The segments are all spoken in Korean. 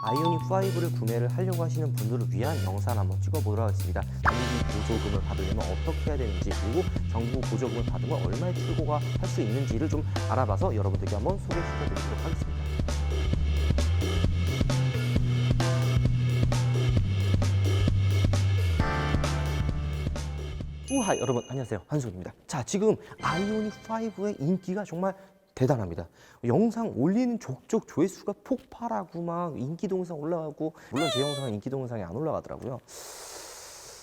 아이오닉 5를 구매를 하려고 하시는 분들을 위한 영상 한번 찍어보도록 하겠습니다. 장기 보조금을 받으려면 어떻게 해야 되는지, 그리고 정부 보조금을 받으면 얼마의 출고가 할 수 있는지를 좀 알아봐서 여러분들께 한번 소개시켜드리도록 하겠습니다. 우하, 여러분 안녕하세요, 한솔입니다. 자, 지금 아이오닉 5의 인기가 정말 대단합니다. 영상 올리는 족족 조회수가 폭발하고 막 인기 동영상 올라가고, 물론 제 영상은 인기 동영상이 안 올라가더라고요.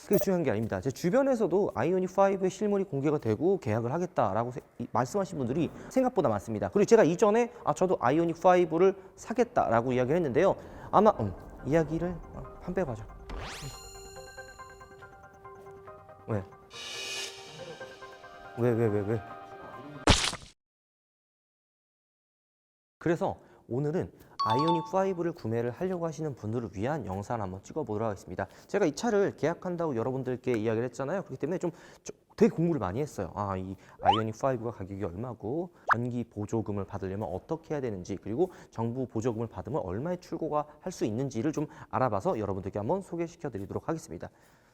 그게 중요한 게 아닙니다. 제 주변에서도 아이오닉 5의 실물이 공개가 되고 계약을 하겠다라고 말씀하신 분들이 생각보다 많습니다. 그리고 제가 이전에 저도 아이오닉 5를 사겠다라고 이야기를 했는데요. 아마 이야기를 한 배 가자. 왜? 왜? 그래서 오늘은 아이오닉 5를 구매를 하려고 하시는 분들을 위한 영상을 한번 찍어보도록 하겠습니다. 제가 이 차를 계약한다고 여러분들께 이야기를 했잖아요. 그렇기 때문에 좀 되게 공부를 많이 했어요. 이 아이오닉 5가 가격이 얼마고, 전기 보조금을 받으려면 어떻게 해야 되는지, 그리고 정부 보조금을 받으면 얼마의 출고가 할 수 있는지를 좀 알아봐서 여러분들께 한번 소개시켜 드리도록 하겠습니다.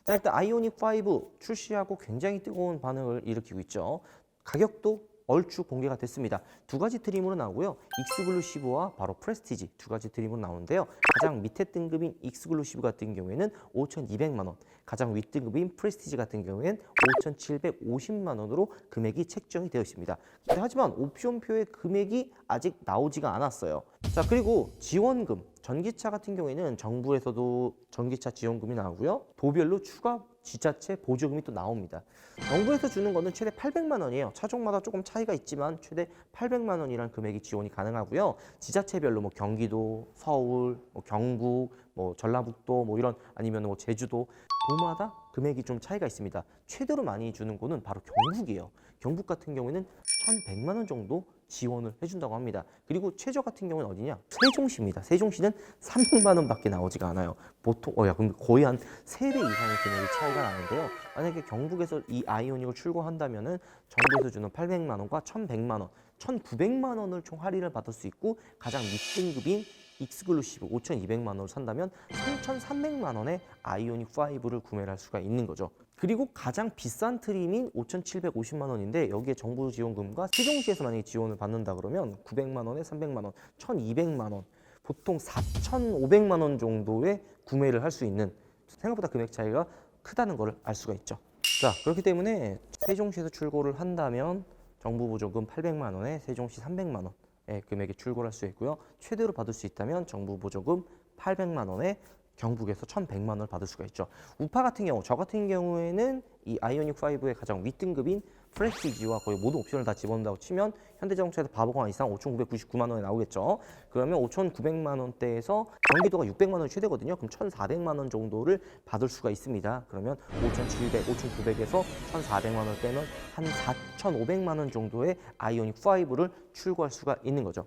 자, 일단 아이오닉 5 출시하고 굉장히 뜨거운 반응을 일으키고 있죠. 가격도 얼추 공개가 됐습니다. 두 가지 트림으로 나오고요. 익스클루시브와 바로 프레스티지 두 가지 트림으로 나오는데요. 가장 밑에 등급인 익스클루시브 같은 경우에는 5,200만 원, 가장 윗등급인 프레스티지 같은 경우에는 5,750만 원으로 금액이 책정이 되어 있습니다. 하지만 옵션표의 금액이 아직 나오지가 않았어요. 자, 그리고 지원금, 전기차 같은 경우에는 정부에서도 전기차 지원금이 나오고요. 도별로 추가 지자체 보조금이 또 나옵니다. 정부에서 주는 거는 최대 800만 원이에요. 차종마다 조금 차이가 있지만 최대 800만 원이라는 금액이 지원이 가능하고요. 지자체별로 경기도, 서울, 경북, 전라북도 이런, 아니면 제주도, 도마다 금액이 좀 차이가 있습니다. 최대로 많이 주는 곳은 바로 경북이에요. 경북 같은 경우에는 1,100만 원 정도 지원을 해준다고 합니다. 그리고 최저 같은 경우는 어디냐? 세종시입니다. 세종시는 300만 원밖에 나오지가 않아요. 보통 근데 거의 한 3배 이상의 금액이 차이가 나는데요. 만약에 경북에서 이 아이오닉을 출고한다면은 정부에서 주는 800만 원과 1,100만 원, 1,900만 원을 총 할인을 받을 수 있고, 가장 밑등급인 익스클루시브 5,200만 원을 산다면 3,300만 원에 아이오닉 5를 구매를 할 수가 있는 거죠. 그리고 가장 비싼 트림인 5,750만 원인데, 여기에 정부 지원금과 세종시에서 만약에 지원을 받는다 그러면 900만 원에 300만 원, 1,200만 원, 보통 4,500만 원 정도의 구매를 할 수 있는, 생각보다 금액 차이가 크다는 걸 알 수가 있죠. 자, 그렇기 때문에 세종시에서 출고를 한다면 정부 보조금 800만 원에 세종시 300만 원의 금액이 출고를 할 수 있고요. 최대로 받을 수 있다면 정부 보조금 800만 원에 경북에서 1,100만 원을 받을 수가 있죠. 우파 같은 경우, 저 같은 경우에는 이 아이오닉 5의 가장 윗등급인 프레스티지와 거의 모든 옵션을 다 집어넣는다고 치면 현대자동차에서 바보가 이상 5,999만 원에 나오겠죠. 그러면 5,900만 원대에서 경기도가 600만 원이 최대거든요. 그럼 1,400만 원 정도를 받을 수가 있습니다. 그러면 5,700, 5,900에서 1,400만 원 빼면 한 4,500만 원 정도의 아이오닉 5를 출고할 수가 있는 거죠.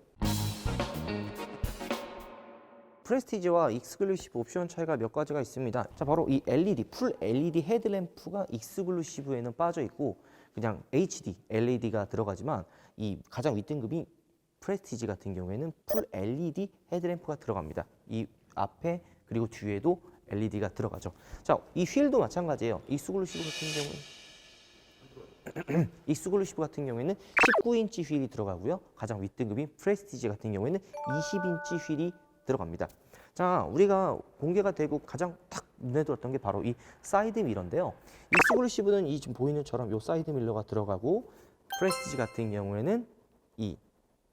프레스티지와 익스클루시브 옵션 차이가 몇 가지가 있습니다. 자, 바로 이 LED, 풀 LED 헤드램프가 익스클루시브에는 빠져 있고, 그냥 HD LED가 들어가지만 이 가장 윗등급인 프레스티지 같은 경우에는 풀 LED 헤드램프가 들어갑니다. 이 앞에 그리고 뒤에도 LED가 들어가죠. 자, 이 휠도 마찬가지예요. 익스클루시브 같은 경우에는 19인치 휠이 들어가고요. 가장 윗등급인 프레스티지 같은 경우에는 20인치 휠이 들어갑니다. 자, 우리가 공개가 되고 가장 딱 눈에 들었던 게 바로 이 사이드 미러인데요. 익스클루시브는 이 지금 보이는 처럼 이 사이드 미러가 들어가고, 프레스티지 같은 경우에는 이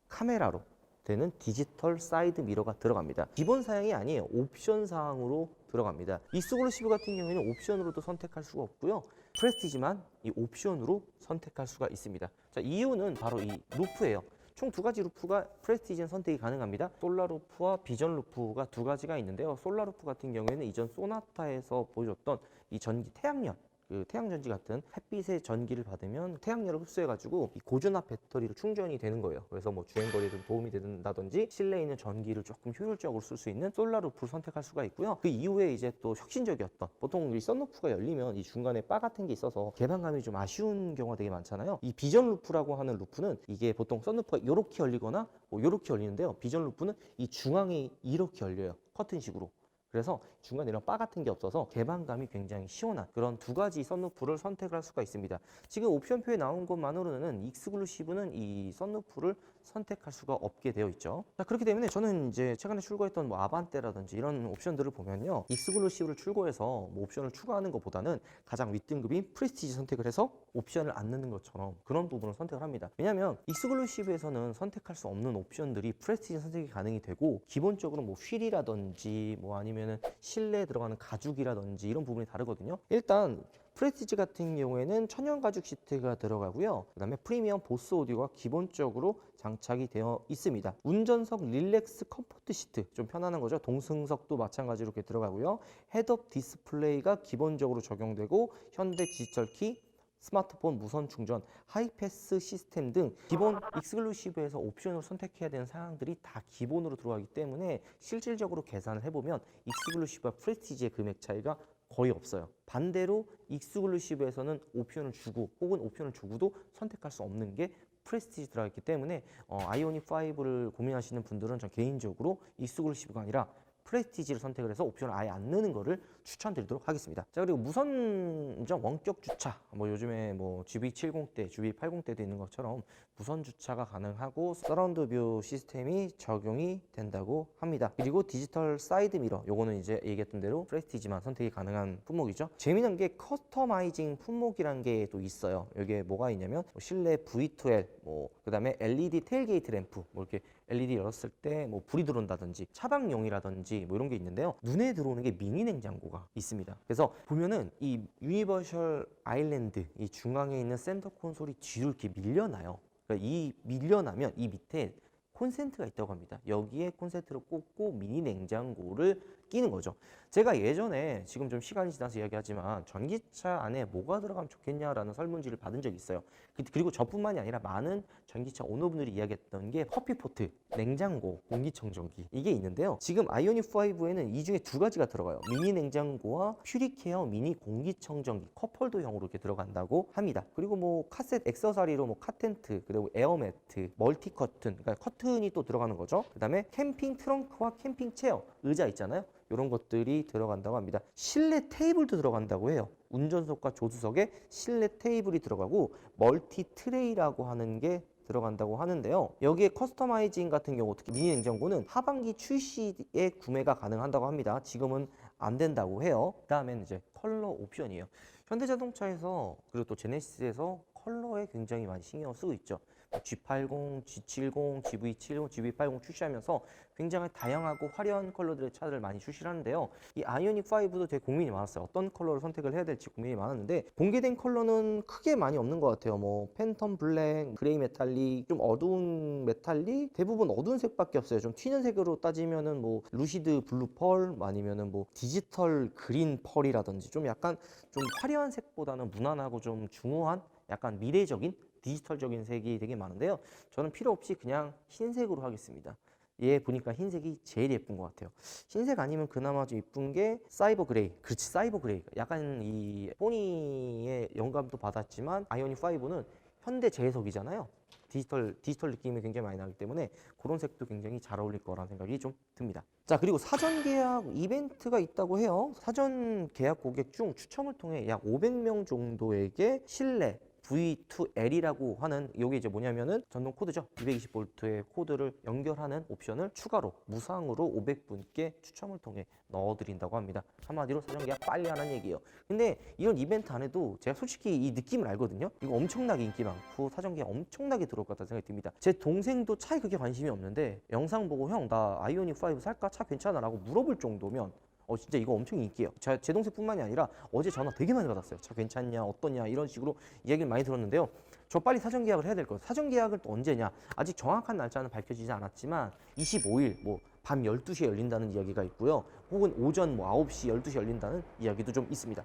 카메라로 되는 디지털 사이드 미러가 들어갑니다. 기본 사양이 아니에요. 옵션 사항으로 들어갑니다. 익스클루시브 같은 경우에는 옵션으로도 선택할 수가 없고요. 프레스티지만 이 옵션으로 선택할 수가 있습니다. 자, 이유는 바로 이 루프예요. 총 두 가지 루프가 프레스티지는 선택이 가능합니다. 솔라 루프와 비전 루프가 두 가지가 있는데요. 솔라 루프 같은 경우에는 이전 소나타에서 보여줬던 이 전기 태양열, 그 태양전지 같은 햇빛의 전기를 받으면 태양열을 흡수해가지고 이 고전압 배터리로 충전이 되는 거예요. 그래서 뭐 주행거리에 좀 도움이 된다든지 실내에 있는 전기를 조금 효율적으로 쓸 수 있는 솔라 루프를 선택할 수가 있고요. 그 이후에 이제 또 혁신적이었던, 보통 이 썬루프가 열리면 이 중간에 바 같은 게 있어서 개방감이 좀 아쉬운 경우가 되게 많잖아요. 이 비전 루프라고 하는 루프는 이게 보통 썬루프가 이렇게 열리거나 뭐 이렇게 열리는데요. 비전 루프는 이 중앙에 이렇게 열려요. 커튼식으로. 그래서 중간에 이런 바 같은 게 없어서 개방감이 굉장히 시원한 그런 두 가지 썬루프를 선택을 할 수가 있습니다. 지금 옵션표에 나온 것만으로는 익스클루시브는 이 썬루프를 선택할 수가 없게 되어 있죠. 자, 그렇기 때문에 저는 이제 최근에 출고했던 뭐 아반떼라든지 이런 옵션들을 보면요, 익스클루시브를 출고해서 뭐 옵션을 추가하는 것보다는 가장 윗등급인 프레스티지 선택을 해서 옵션을 안 넣는 것처럼 그런 부분을 선택을 합니다. 왜냐하면 익스클루시브에서는 선택할 수 없는 옵션들이 프레스티지 선택이 가능이 되고, 기본적으로 뭐 휠이라든지 뭐 아니면 실내에 들어가는 가죽이라든지 이런 부분이 다르거든요. 일단 프레스티지 같은 경우에는 천연 가죽 시트가 들어가고요. 그 다음에 프리미엄 보스 오디오가 기본적으로 장착이 되어 있습니다. 운전석 릴렉스 컴포트 시트, 좀 편안한 거죠. 동승석도 마찬가지로 이렇게 들어가고요. 헤드업 디스플레이가 기본적으로 적용되고, 현대 디지털 키, 스마트폰 무선 충전, 하이패스 시스템 등 기본 익스클루시브에서 옵션을 선택해야 되는 사항들이 다 기본으로 들어가기 때문에 실질적으로 계산을 해보면 익스클루시브와 프레스티지의 금액 차이가 거의 없어요. 반대로 익스클루시브에서는 옵션을 주고 혹은 옵션을 주고도 선택할 수 없는 게 프레스티지 들어있기 때문에 아이오닉 5를 고민하시는 분들은 전 개인적으로 익스클루시브가 아니라 프레스티지를 선택을 해서 옵션을 아예 안 넣는 거를 추천드리도록 하겠습니다. 자, 그리고 무선 원격 주차, 뭐 요즘에 뭐 GB70대, GB80대도 있는 것처럼 무선 주차가 가능하고 서라운드 뷰 시스템이 적용이 된다고 합니다. 그리고 디지털 사이드 미러, 요거는 이제 얘기했던 대로 프레스티지만 선택이 가능한 품목이죠. 재미난 게 커스터마이징 품목이란 게 또 있어요. 여기에 뭐가 있냐면 실내 V2L, 뭐 그다음에 LED 테일게이트 램프, 뭐 이렇게 LED 열었을 때 뭐 불이 들어온다든지 차박용이라든지 뭐 이런 게 있는데요. 눈에 들어오는 게 미니 냉장고가 있습니다. 그래서 보면은 이 유니버셜 아일랜드, 이 중앙에 있는 센터 콘솔이 뒤로 이렇게 밀려나요. 그러니까 이 밀려나면 이 밑에 콘센트가 있다고 합니다. 여기에 콘센트를 꽂고 미니 냉장고를 끼는 거죠. 제가 예전에, 지금 좀 시간이 지나서 이야기하지만, 전기차 안에 뭐가 들어가면 좋겠냐라는 설문지를 받은 적이 있어요. 그리고 저뿐만이 아니라 많은 전기차 오너분들이 이야기했던 게 커피포트, 냉장고, 공기청정기, 이게 있는데요. 지금 아이오닉 5에는 이 중에 두 가지가 들어가요. 미니 냉장고와 퓨리케어 미니 공기청정기, 컵홀더형으로 이렇게 들어간다고 합니다. 그리고 뭐 카셋 액세서리로 뭐 카텐트, 그리고 에어매트, 멀티 커튼, 그러니까 커튼이 또 들어가는 거죠. 그 다음에 캠핑 트렁크와 캠핑 체어, 의자 있잖아요. 이런 것들이 들어간다고 합니다. 실내 테이블도 들어간다고 해요. 운전석과 조수석에 실내 테이블이 들어가고, 멀티 트레이라고 하는 게 들어간다고 하는데요. 여기에 커스터마이징 같은 경우, 특히 미니 냉장고는 하반기 출시에 구매가 가능하다고 합니다. 지금은 안 된다고 해요. 그 다음에는 이제 컬러 옵션이에요. 현대자동차에서, 그리고 또 제네시스에서 컬러에 굉장히 많이 신경을 쓰고 있죠. G80, G70, GV70, GV80 출시하면서 굉장히 다양하고 화려한 컬러들의 차들을 많이 출시를 하는데요. 이 아이오닉 5도 되게 고민이 많았어요. 어떤 컬러를 선택을 해야 될지 고민이 많았는데, 공개된 컬러는 크게 많이 없는 것 같아요. 뭐 팬텀 블랙, 그레이 메탈릭, 좀 어두운 메탈릭, 대부분 어두운 색밖에 없어요. 좀 튀는 색으로 따지면은 뭐 루시드 블루 펄, 아니면은 뭐 디지털 그린 펄이라든지, 좀 약간 좀 화려한 색보다는 무난하고 좀 중후한, 약간 미래적인 디지털적인 색이 되게 많은데요. 저는 필요 없이 그냥 흰색으로 하겠습니다. 얘 보니까 흰색이 제일 예쁜 것 같아요. 흰색 아니면 그나마 좀 예쁜 게 사이버 그레이. 그렇지, 사이버 그레이. 약간 이 포니의 영감도 받았지만 아이오닉 5는 현대 재해석이잖아요. 디지털 느낌이 굉장히 많이 나기 때문에 그런 색도 굉장히 잘 어울릴 거라는 생각이 좀 듭니다. 자, 그리고 사전 계약 이벤트가 있다고 해요. 사전 계약 고객 중 추첨을 통해 약 500명 정도에게 실내 V2L이라고 하는, 요게 이제 뭐냐면은 전동 코드죠. 220V의 코드를 연결하는 옵션을 추가로 무상으로 500분께 추첨을 통해 넣어드린다고 합니다. 한마디로 사전 계약 빨리 하는 얘기예요. 근데 이런 이벤트 안 해도 제가 솔직히 이 느낌을 알거든요. 이거 엄청나게 인기 많고 사전 계약 엄청나게 들어올 것 같다는 생각이 듭니다. 제 동생도 차에 그렇게 관심이 없는데 영상 보고 형 나 아이오닉 5 살까? 차 괜찮아? 라고 물어볼 정도면 진짜 이거 엄청 인기예요. 제 동생뿐만이 아니라 어제 전화 되게 많이 받았어요. 차 괜찮냐, 어떠냐, 이런 식으로 이야기를 많이 들었는데요. 저 빨리 사전 계약을 해야 될 거예요. 사전 계약을 또 언제냐? 아직 정확한 날짜는 밝혀지지 않았지만 25일 뭐 밤 12시에 열린다는 이야기가 있고요. 혹은 오전 뭐 9시, 12시에 열린다는 이야기도 좀 있습니다.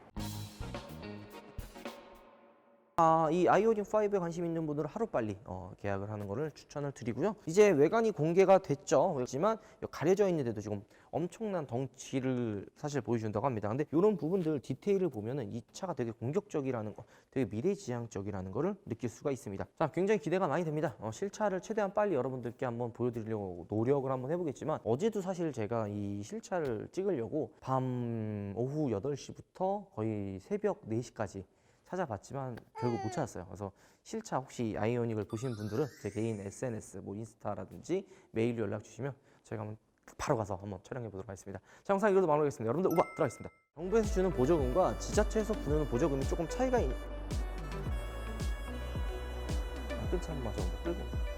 이 아이오닉 5에 관심 있는 분들은 하루빨리 계약을 하는 거를 추천을 드리고요. 이제 외관이 공개가 됐죠. 그렇지만 가려져 있는데도 지금 엄청난 덩치를 사실 보여준다고 합니다. 근데 이런 부분들 디테일을 보면은 이 차가 되게 공격적이라는 거, 되게 미래지향적이라는 거를 느낄 수가 있습니다. 자, 굉장히 기대가 많이 됩니다. 실차를 최대한 빨리 여러분들께 한번 보여드리려고 노력을 한번 해보겠지만, 어제도 사실 제가 이 실차를 찍으려고 밤 오후 8시부터 거의 새벽 4시까지 찾아봤지만 결국 못 찾았어요. 그래서 실차 혹시 아이오닉을 보신 분들은 제 개인 SNS, 뭐 인스타라든지 메일로 연락 주시면 저희가 한번 바로 가서 한번 촬영해 보도록 하겠습니다. 자, 영상 이것도 마무리하겠습니다. 여러분들 우박 들어가겠습니다. 정부에서 주는 보조금과 지자체에서 부르는 보조금이 조금 차이가 있는. 끈참 맞아, 끌고.